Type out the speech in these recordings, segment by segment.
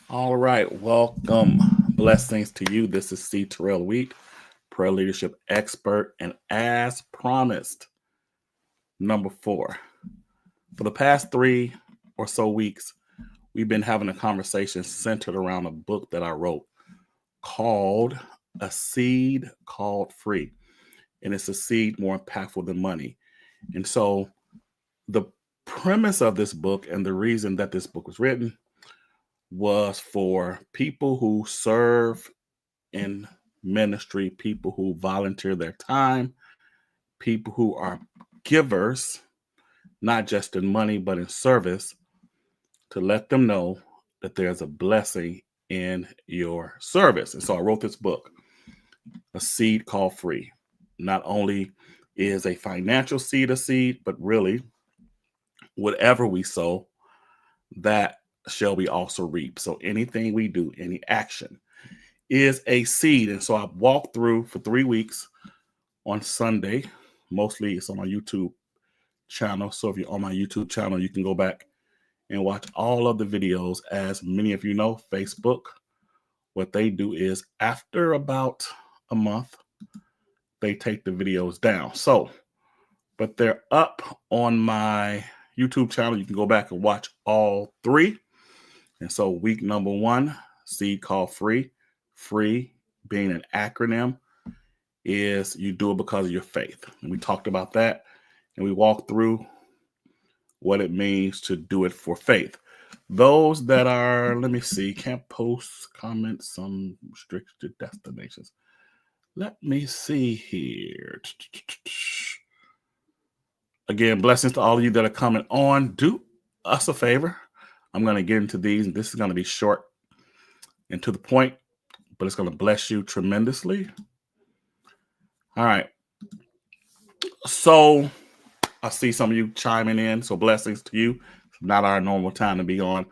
All right, welcome. Blessings to you. This is C. Terrell Wheat, prayer leadership expert. And as promised, number 4. For the past 3 or so weeks, we've been having a conversation centered around a book that I wrote called A Seed Called Free. And it's a seed more impactful than money. And so the premise of this book and the reason that this book was written was for people who serve in ministry, people who volunteer their time, people who are givers, not just in money, but in service, to let them know that there's a blessing in your service. And so I wrote this book, A Seed Called Free. Not only is a financial seed a seed, but really, whatever we sow, that shall we also reap. So anything we do, any action is a seed. And so I walked through for 3 weeks on Sunday. Mostly it's on my YouTube channel. So if you're on my YouTube channel, you can go back and watch all of the videos. As many of you know, Facebook, what they do is after about a month, they take the videos down. So, but they're up on my YouTube channel. You can go back and watch all 3. And so week number 1, seed called free. Free being an acronym is you do it because of your faith. And we talked about that and we walked through what it means to do it for faith. Those that are, let me see, can't post comments, some restricted destinations. Let me see here. Again, blessings to all of you that are coming on. Do us a favor. I'm going to get into these, and this is going to be short and to the point, but it's going to bless you tremendously. All right. So I see some of you chiming in. So blessings to you. It's not our normal time to be on.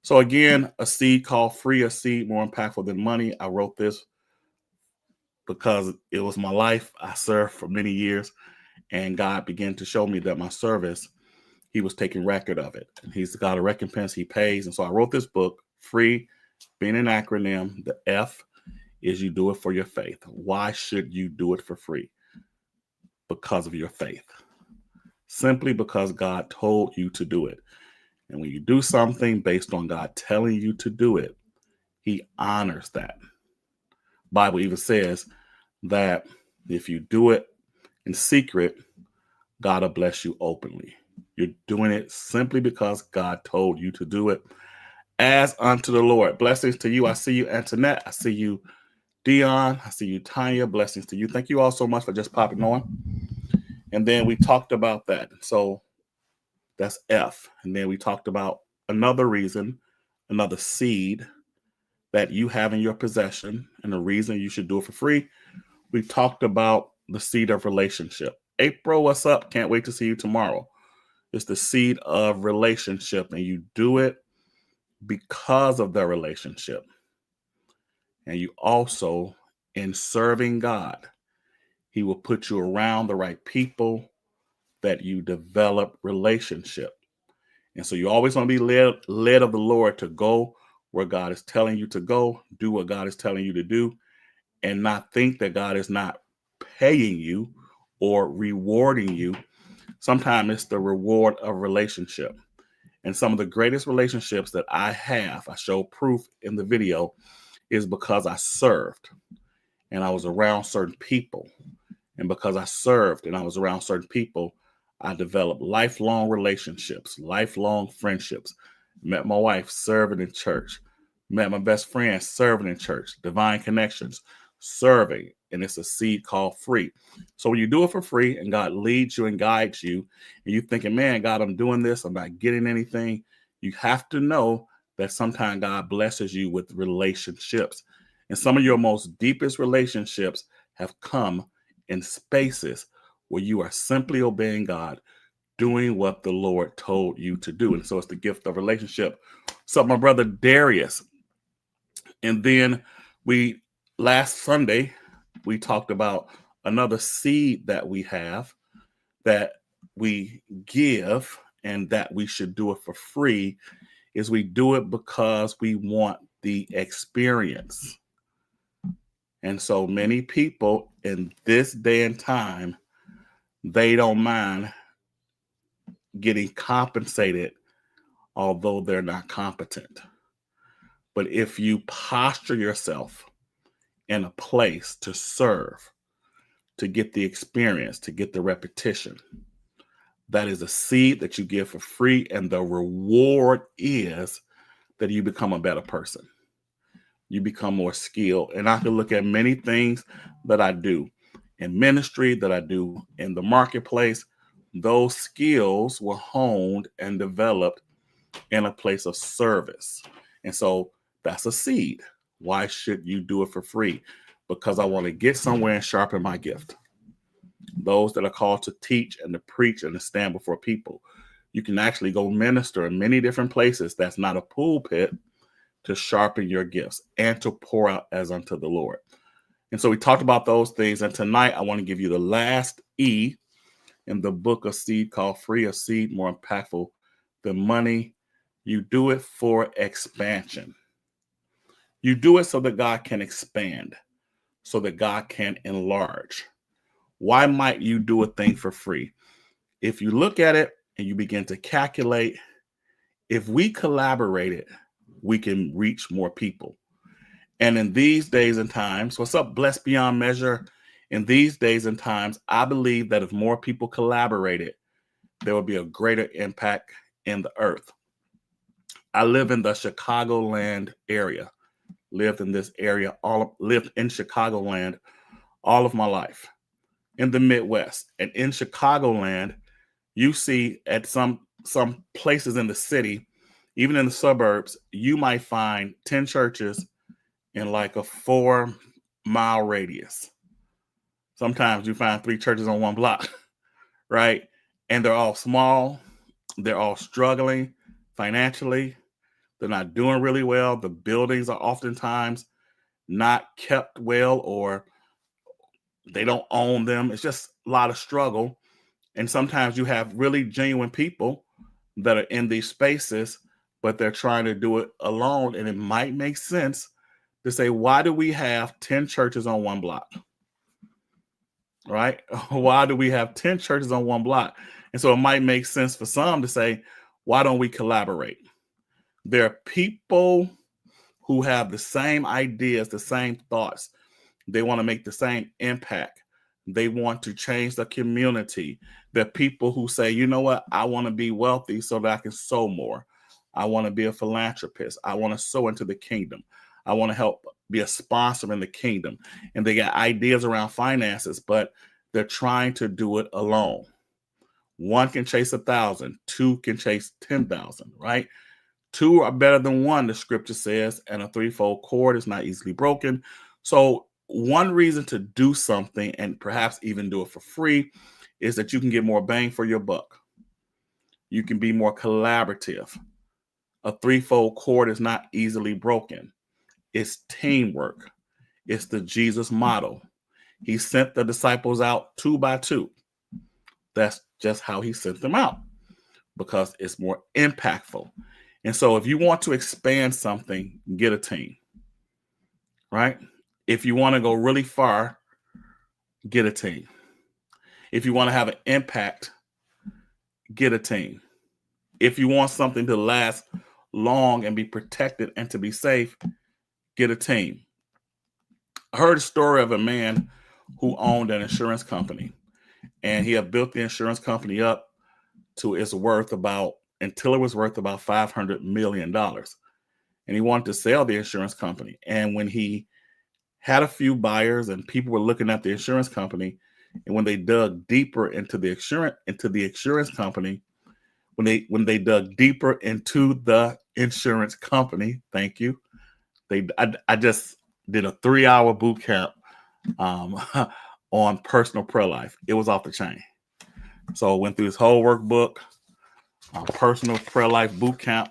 So again, a seed called free, a seed more impactful than money. I wrote this because it was my life. I served for many years, and God began to show me that my service, He was taking record of it. He's the God of recompense. He pays. And so I wrote this book, free, being an acronym. The F is you do it for your faith. Why should you do it for free? Because of your faith. Simply because God told you to do it. And when you do something based on God telling you to do it, He honors that. Bible even says that if you do it in secret, God will bless you openly. You're doing it simply because God told you to do it as unto the Lord. Blessings to you. I see you, Antoinette. I see you, Dion. I see you, Tanya. Blessings to you. Thank you all so much for just popping on. And then we talked about that. So that's F. And then we talked about another reason, another seed that you have in your possession, and the reason you should do it for free. We talked about the seed of relationship. April, what's up? Can't wait to see you tomorrow. It's the seed of relationship, and you do it because of the relationship. And you also, in serving God, He will put you around the right people that you develop relationship. And so you always want to be led of the Lord to go where God is telling you to go, do what God is telling you to do, and not think that God is not paying you or rewarding you. Sometimes it's the reward of relationship. And some of the greatest relationships that I have, I show proof in the video, is because I served and I was around certain people. And because I served and I was around certain people, I developed lifelong relationships, lifelong friendships. Met my wife serving in church. Met my best friend serving in church. Divine connections, serving. And it's a seed called free. So when you do it for free and God leads you and guides you, and you're thinking, man, God, I'm doing this, I'm not getting anything, you have to know that sometimes God blesses you with relationships. And some of your most deepest relationships have come in spaces where you are simply obeying God, doing what the Lord told you to do. And so it's the gift of relationship. So my brother Darius. And then we last Sunday we talked about another seed that we have that we give and that we should do it for free is we do it because we want the experience. And so many people in this day and time, they don't mind getting compensated, although they're not competent. But if you posture yourself in a place to serve, to get the experience, to get the repetition, that is a seed that you give for free. And the reward is that you become a better person. You become more skilled. And I can look at many things that I do in ministry, that I do in the marketplace. Those skills were honed and developed in a place of service. And so that's a seed. Why should you do it for free? Because I want to get somewhere and sharpen my gift. Those that are called to teach and to preach and to stand before people, you can actually go minister in many different places. That's not a pulpit, to sharpen your gifts and to pour out as unto the Lord. And so we talked about those things. And tonight I want to give you the last E in the book of seed, called Free. A Seed More Impactful Than Money. You do it for expansion. You do it so that God can expand, so that God can enlarge. Why might you do a thing for free? If you look at it and you begin to calculate, if we collaborated, we can reach more people. And in these days and times, what's up, Blessed Beyond Measure? In these days and times, I believe that if more people collaborated, there will be a greater impact in the earth. I live in the Chicagoland area. Lived in this area, lived in Chicagoland all of my life, in the Midwest. And in Chicagoland, you see at some places in the city, even in the suburbs, you might find 10 churches in like a 4-mile radius. Sometimes you find 3 churches on one block, right? And they're all small. They're all struggling financially. They're not doing really well. The buildings are oftentimes not kept well, or they don't own them. It's just a lot of struggle. And sometimes you have really genuine people that are in these spaces, but they're trying to do it alone. And it might make sense to say, why do we have 10 churches on one block? Right? Why do we have 10 churches on one block? And so it might make sense for some to say, why don't we collaborate? There are people who have the same ideas, the same thoughts. They want to make the same impact. They want to change the community. There are people who say, you know what? I want to be wealthy so that I can sow more. I want to be a philanthropist. I want to sow into the kingdom. I want to help be a sponsor in the kingdom. And they got ideas around finances, but they're trying to do it alone. One can chase 1,000, 2 can chase 10,000, right? 2 are better than 1, the scripture says, and a threefold cord is not easily broken. So one reason to do something, and perhaps even do it for free, is that you can get more bang for your buck. You can be more collaborative. A threefold cord is not easily broken. It's teamwork. It's the Jesus model. He sent the disciples out 2 by 2. That's just how he sent them out, because it's more impactful. And so if you want to expand something, get a team, right? If you want to go really far, get a team. If you want to have an impact, get a team. If you want something to last long and be protected and to be safe, get a team. I heard a story of a man who owned an insurance company, and he had built the insurance company up to its worth until it was worth about $500 million. And he wanted to sell the insurance company. And when he had a few buyers and people were looking at the insurance company, and when they dug deeper into the insurance company, when they dug deeper into the insurance company, thank you. I just did a 3-hour boot camp on personal prayer life. It was off the chain. So I went through this whole workbook, personal prayer life boot camp.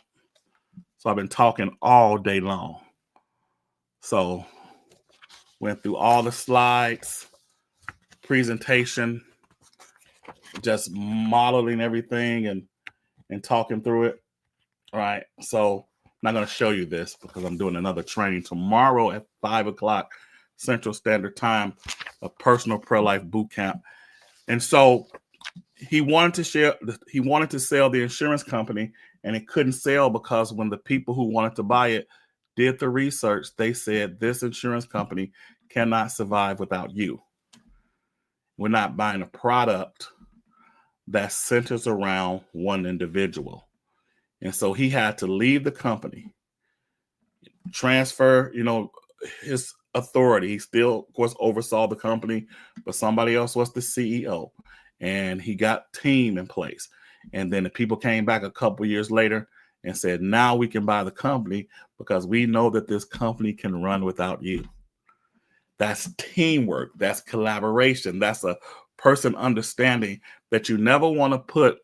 So I've been talking all day long. So went through all the slides, presentation, just modeling everything and talking through it. All right. So not going to show you this because I'm doing another training tomorrow at 5 o'clock Central Standard Time, a personal prayer life boot camp. And so he wanted to sell the insurance company, and it couldn't sell because when the people who wanted to buy it did the research, they said this insurance company cannot survive without you. We're not buying a product that centers around one individual. And so he had to leave the company, transfer, his authority. He still, of course, oversaw the company, but somebody else was the CEO, and he got team in place. And then the people came back a couple years later and said, now we can buy the company because we know that this company can run without you. That's teamwork. That's collaboration. That's a person understanding that you never want to put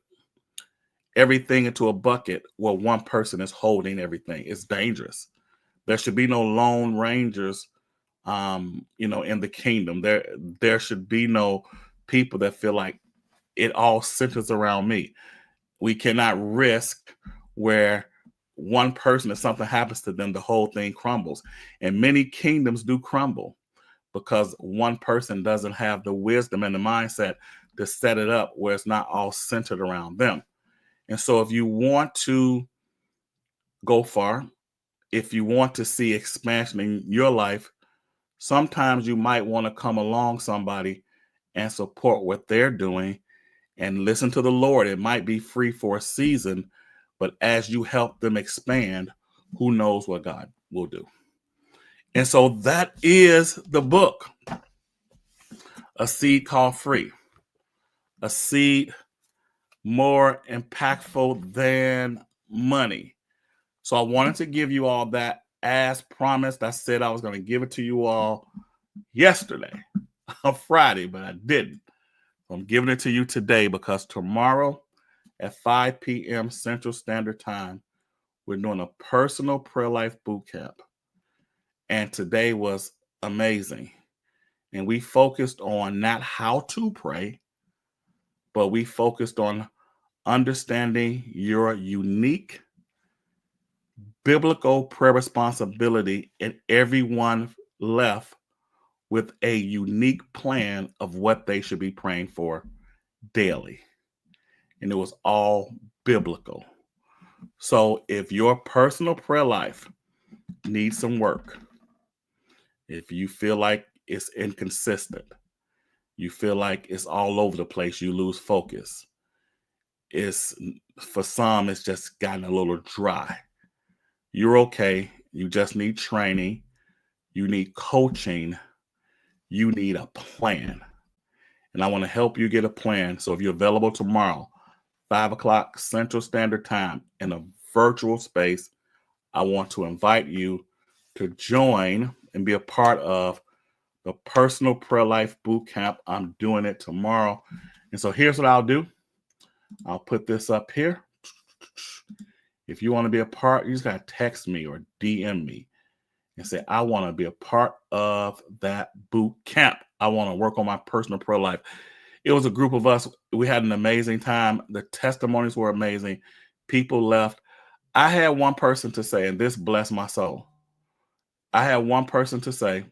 everything into a bucket where one person is holding everything. It's dangerous. There should be no lone rangers, in the kingdom. There should be no people that feel like it all centers around me. We cannot risk where one person, if something happens to them, the whole thing crumbles. And many kingdoms do crumble because one person doesn't have the wisdom and the mindset to set it up where it's not all centered around them. And so if you want to go far, if you want to see expansion in your life, sometimes you might want to come along somebody and support what they're doing and listen to the Lord. It might be free for a season, but as you help them expand, who knows what God will do. And so that is the book, A Seed Called Free. A seed more impactful than money. So I wanted to give you all that as promised. I said I was going to give it to you all yesterday on Friday, but I didn't. I'm giving it to you today because tomorrow at 5 p.m. Central Standard Time, we're doing a personal prayer life boot camp. And today was amazing. And we focused on not how to pray, but we focused on understanding your unique biblical prayer responsibility, and everyone left with a unique plan of what they should be praying for daily. And it was all biblical. So if your personal prayer life needs some work, if you feel like it's inconsistent, you feel like it's all over the place, you lose focus, for some, it's just gotten a little dry. You're okay. You just need training. You need coaching. You need a plan. And I want to help you get a plan. So if you're available tomorrow, 5 o'clock Central Standard Time in a virtual space, I want to invite you to join and be a part of the Personal Prayer Life Boot Camp. I'm doing it tomorrow. And so here's what I'll do. I'll put this up here. If you want to be a part, you just got to text me or DM me and say, I want to be a part of that boot camp. I want to work on my personal prayer life. It was a group of us. We had an amazing time. The testimonies were amazing. People left. I had one person to say, and this blessed my soul. I had one person to say,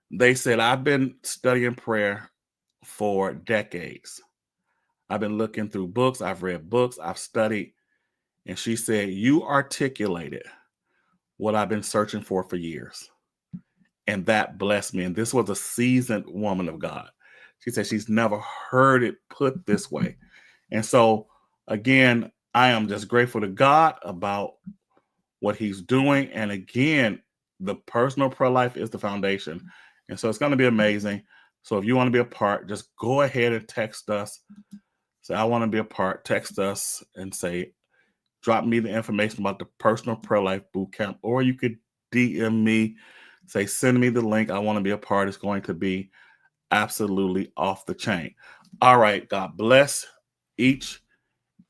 they said, I've been studying prayer for decades. I've been looking through books. I've read books. I've studied. And she said, you articulated what I've been searching for years. And that blessed me. And this was a seasoned woman of God. She said she's never heard it put this way. And so, again, I am just grateful to God about what he's doing. And again, the personal prayer life is the foundation. And so it's going to be amazing. So if you want to be a part, just go ahead and text us. Say, I want to be a part. Text us and say, drop me the information about the Personal Prayer Life Boot Camp, or you could DM me, say, send me the link. I want to be a part. It's going to be absolutely off the chain. All right. God bless each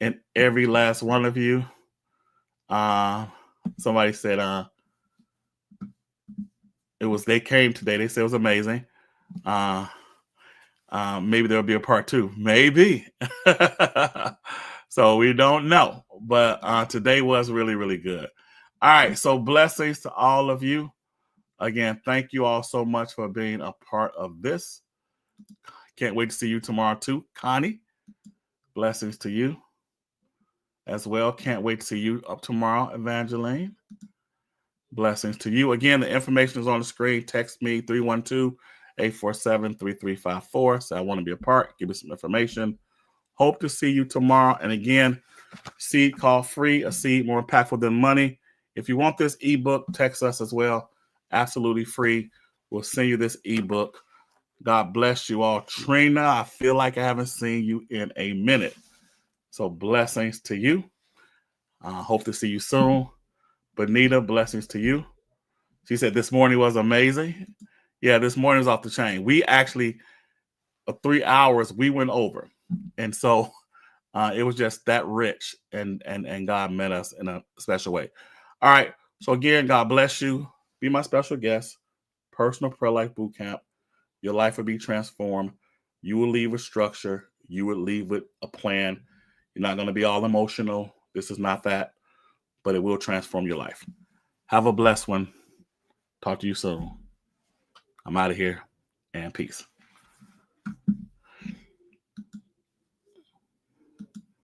and every last one of you. Somebody said they came today. They said it was amazing. Maybe there'll be a part 2. Maybe. So we don't know. But today was really, really good. All right. So blessings to all of you. Again, thank you all so much for being a part of this. Can't wait to see you tomorrow too. Connie, blessings to you as well. Can't wait to see you up tomorrow, Evangeline. Blessings to you. Again, the information is on the screen. Text me 312-847-3354. Say I want to be a part. Give me some information. Hope to see you tomorrow. And again, seed call free, a seed more impactful than money. If you want this ebook, text us as well. Absolutely free. We'll send you this ebook. God bless you all. Trina, I feel like I haven't seen you in a minute. So blessings to you. Hope to see you soon. Benita, blessings to you. She said this morning was amazing. Yeah, this morning was off the chain. We actually, 3 hours, we went over. And so it was just that rich, and God met us in a special way. All right. So again, God bless you. Be my special guest. Personal Prayer Life Bootcamp. Your life will be transformed. You will leave with structure. You will leave with a plan. You're not going to be all emotional. This is not that, but it will transform your life. Have a blessed one. Talk to you soon. I'm out of here, and peace.